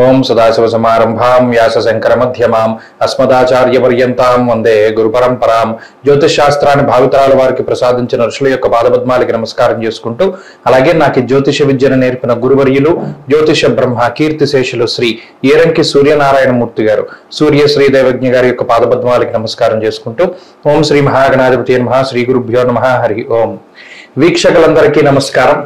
ఓం సదాశివసమారంభాం వ్యాసశంకరమధ్యమాం అస్మదాచార్యపర్యంతాం వందే గురు పరంపరాం. జ్యోతిష్ శాస్త్రాన్ని భావితరాల వారికి ప్రసాదించిన ఋషుల యొక్క పాదపద్మాలకి నమస్కారం చేసుకుంటూ, అలాగే నాకు జ్యోతిష విద్యను నేర్పిన గురువర్యులు జ్యోతిష బ్రహ్మ కీర్తిశేషులు శ్రీ ఏరంకి సూర్యనారాయణమూర్తి గారు, సూర్య శ్రీదేవజ్ఞ గారి యొక్క పాదపద్మాలకి నమస్కారం చేసుకుంటూ, ఓం శ్రీ మహాగణాధిపతి నమః, శ్రీ గురుభ్యో నమః, హరి ఓం. వీక్షకులందరికీ నమస్కారం.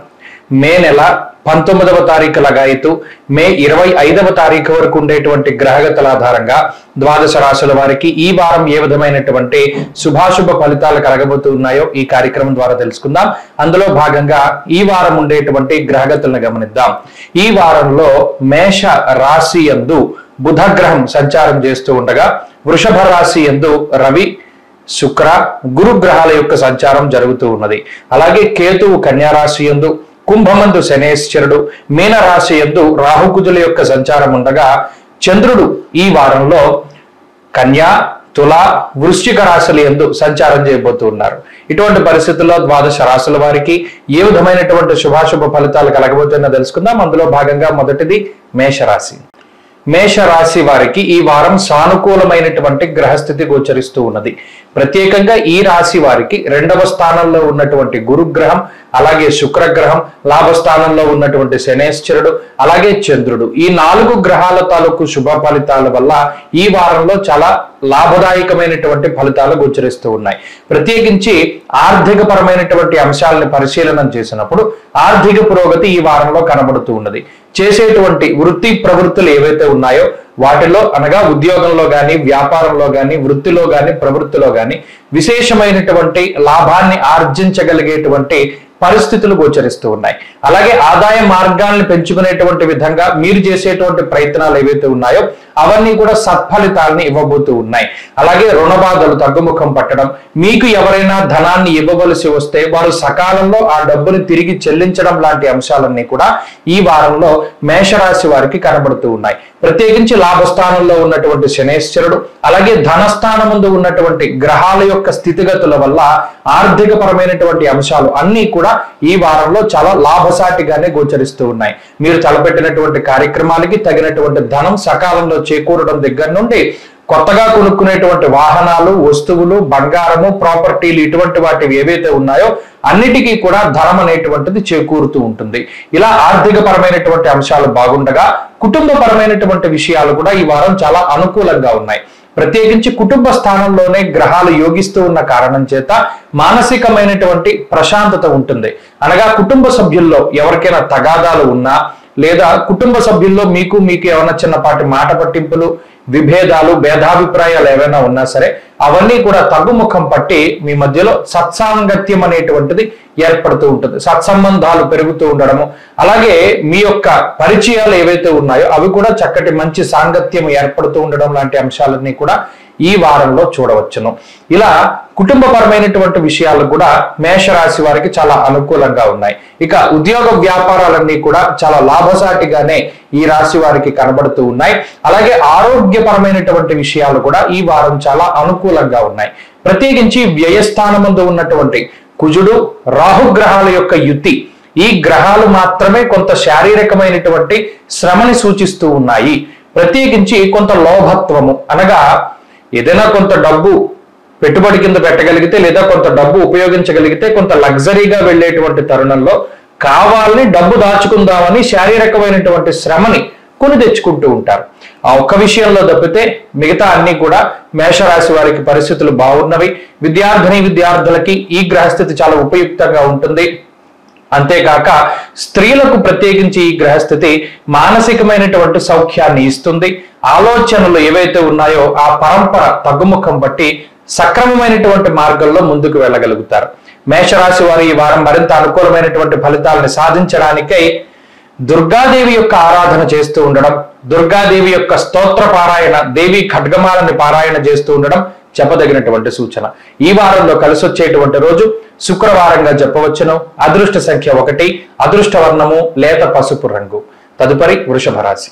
మే నెల 19వ తారీఖు లగాయతు మే 25వ తారీఖు వరకు ఉండేటువంటి గ్రహగతుల ఆధారంగా ద్వాదశ రాశుల వారికి ఈ వారం ఏ విధమైనటువంటి శుభాశుభ ఫలితాలు కలగబోతున్నాయో ఈ కార్యక్రమం ద్వారా తెలుసుకుందాం. అందులో భాగంగా ఈ వారం ఉండేటువంటి గ్రహగతులను గమనిద్దాం. ఈ వారంలో మేష రాశి యందు బుధ గ్రహం సంచారం చేస్తూ ఉండగా, వృషభ రాశి యందు రవి, శుక్ర, గురు గ్రహాల యొక్క సంచారం జరుగుతూ ఉన్నది. అలాగే కేతువు కన్యా రాశి యందు, కుంభమందు శనేశ్వరుడు, మీన రాశి యందు రాహుకుజుల యొక్క సంచారం ఉండగా, చంద్రుడు ఈ వారంలో కన్యా, తుల, వృశ్చిక రాశుల యందు సంచారం చేయబోతూ ఉన్నారు. ఇటువంటి పరిస్థితుల్లో ద్వాదశ రాశుల వారికి ఏ విధమైనటువంటి శుభాశుభ ఫలితాలు కలగబోతుందో తెలుసుకుందాం. అందులో భాగంగా మొదటిది మేషరాశి. మేషరాశి వారికి ఈ వారం సానుకూలమైనటువంటి గ్రహస్థితి గోచరిస్తూ ఉన్నది. ప్రత్యేకంగా ఈ రాశి వారికి 2వ స్థానంలో ఉన్నటువంటి గురుగ్రహం, అలాగే శుక్రగ్రహం, లాభస్థానంలో ఉన్నటువంటి శనేశ్వరుడు, అలాగే చంద్రుడు, ఈ 4 గ్రహాల తాలూకు శుభ ఫలితాల వల్ల ఈ వారంలో చాలా లాభదాయకమైనటువంటి ఫలితాలు గోచరిస్తూ ఉన్నాయి. ప్రత్యేకించి ఆర్థిక పరమైనటువంటి అంశాలను పరిశీలన చేసినప్పుడు ఆర్థిక పురోగతి ఈ వారంలో కనబడుతూ ఉన్నది. చేసేటువంటి వృత్తి ప్రవృత్తులు ఏవైతే ఉన్నాయో వాటిలో, అనగా ఉద్యోగంలో గాని, వ్యాపారంలో గాని, వృత్తిలో గాని, ప్రవృత్తిలో గాని విశేషమైనటువంటి లాభాన్ని ఆర్జించగలిగేటువంటి పరిస్థితులు గోచరిస్తూ ఉన్నాయి. అలాగే ఆదాయ మార్గాలను పెంచుకునేటువంటి విధంగా మీరు చేసేటువంటి ప్రయత్నాలు ఏవైతే ఉన్నాయో అవన్నీ కూడా సత్ఫలితాలని ఇవ్వబోతూ ఉన్నాయి. అలాగే రుణ బాధలు తగ్గుముఖం పట్టడం, మీకు ఎవరైనా ధనాన్ని ఇవ్వవలసి వస్తే వారు సకాలంలో ఆ డబ్బుని తిరిగి చెల్లించడం లాంటి అంశాలన్నీ కూడా ఈ వారంలో మేషరాశి వారికి కనబడుతూ ఉన్నాయి. ప్రత్యేకించి లాభస్థానంలో ఉన్నటువంటి శనేశ్వరుడు, అలాగే ధనస్థానం ముందు ఉన్నటువంటి గ్రహాల యొక్క స్థితిగతుల వల్ల ఆర్థిక పరమైనటువంటి అంశాలు అన్ని కూడా ఈ వారంలో చాలా లాభసాటిగానే గోచరిస్తూ ఉన్నాయి. మీరు తలపెట్టినటువంటి కార్యక్రమాలకి తగినటువంటి ధనం సకాలంలో చేకూరడం దగ్గర నుండి కొత్తగా కొనుక్కునేటువంటి వాహనాలు, వస్తువులు, బంగారము, ప్రాపర్టీలు ఇటువంటి వాటివి ఏవైతే ఉన్నాయో అన్నిటికీ కూడా ధనం అనేటువంటిది చేకూరుతూ ఉంటుంది. ఇలా ఆర్థిక పరమైనటువంటి అంశాలు బాగుండగా కుటుంబ పరమైనటువంటి విషయాలు కూడా ఈ వారం చాలా అనుకూలంగా ఉన్నాయి. ప్రత్యేకించి కుటుంబ స్థానంలోనే గ్రహాలు యోగిస్తూ ఉన్న కారణం చేత మానసికమైనటువంటి ప్రశాంతత ఉంటుంది. అనగా కుటుంబ సభ్యుల్లో ఎవరికైనా తగాదాలు ఉన్నా, లేదా కుటుంబ సభ్యుల్లో మీకు ఏమైనా చిన్నపాటి మాట పట్టింపులు, విభేదాలు, భేదాభిప్రాయాలు ఏవైనా ఉన్నా సరే అవన్నీ కూడా తగ్గుముఖం పట్టి మీ మధ్యలో సత్సాంగత్యం అనేటువంటిది ఏర్పడుతూ ఉంటుంది. సత్సంబంధాలు పెరుగుతూ ఉండడము, అలాగే మీ యొక్క పరిచయాలు ఏవైతే ఉన్నాయో అవి కూడా చక్కటి మంచి సాంగత్యం ఏర్పడుతూ ఉండడం లాంటి అంశాలన్నీ కూడా ఈ వారంలో చూడవచ్చును. ఇలా కుటుంబపరమైనటువంటి విషయాలు కూడా మేషరాశి వారికి చాలా అనుకూలంగా ఉన్నాయి. ఇక ఉద్యోగ వ్యాపారాలన్నీ కూడా చాలా లాభసాటిగానే ఈ రాశి వారికి కనబడుతూ ఉన్నాయి. అలాగే ఆరోగ్యపరమైనటువంటి విషయాలు కూడా ఈ వారం చాలా అనుకూలంగా ఉన్నాయి. ప్రత్యేకించి వ్యయస్థానమందు ఉన్నటువంటి కుజుడు, రాహుగ్రహాల యొక్క యుతి, ఈ గ్రహాలు మాత్రమే కొంత శారీరకమైనటువంటి శ్రమని సూచిస్తూ ఉన్నాయి. ప్రత్యేకించి కొంత లోభత్వము, అనగా ఏదైనా కొంత డబ్బు పెట్టుబడి కింద పెట్టగలిగితే లేదా కొంత డబ్బు ఉపయోగించగలిగితే కొంత లగ్జరీగా వెళ్ళేటువంటి తరుణంలో కావాలని డబ్బు దాచుకుందామని శారీరకమైనటువంటి శ్రమని కొని తెచ్చుకుంటూ ఉంటారు. ఆ ఒక్క విషయంలో తప్పితే మిగతా అన్ని కూడా మేషరాశి వారికి పరిస్థితులు బాగున్నవి. విద్యార్థులకి ఈ గ్రహస్థితి చాలా ఉపయుక్తంగా ఉంటుంది. అంతేకాక స్త్రీలకు ప్రత్యేకించి ఈ గ్రహస్థితి మానసికమైనటువంటి సౌఖ్యాన్ని ఇస్తుంది. ఆలోచనలు ఏవైతే ఉన్నాయో ఆ పరంపర తగ్గుముఖం బట్టి సక్రమమైనటువంటి మార్గంలో ముందుకు వెళ్ళగలుగుతారు. మేషరాశి వారు ఈ వారం మరింత అనుకూలమైనటువంటి ఫలితాలను సాధించడానికై దుర్గాదేవి యొక్క ఆరాధన చేస్తూ ఉండడం, దుర్గాదేవి యొక్క స్తోత్ర పారాయణ, దేవి ఖడ్గమాలని పారాయణ చేస్తూ ఉండడం చెప్పదగినటువంటి సూచన. ఈ వారంలో కలిసి వచ్చేటువంటి రోజు శుక్రవారంగా చెప్పవచ్చును. అదృష్ట సంఖ్య 1, అదృష్ట వర్ణము లేత పసుపు రంగు. తదుపరి వృషభ రాశి.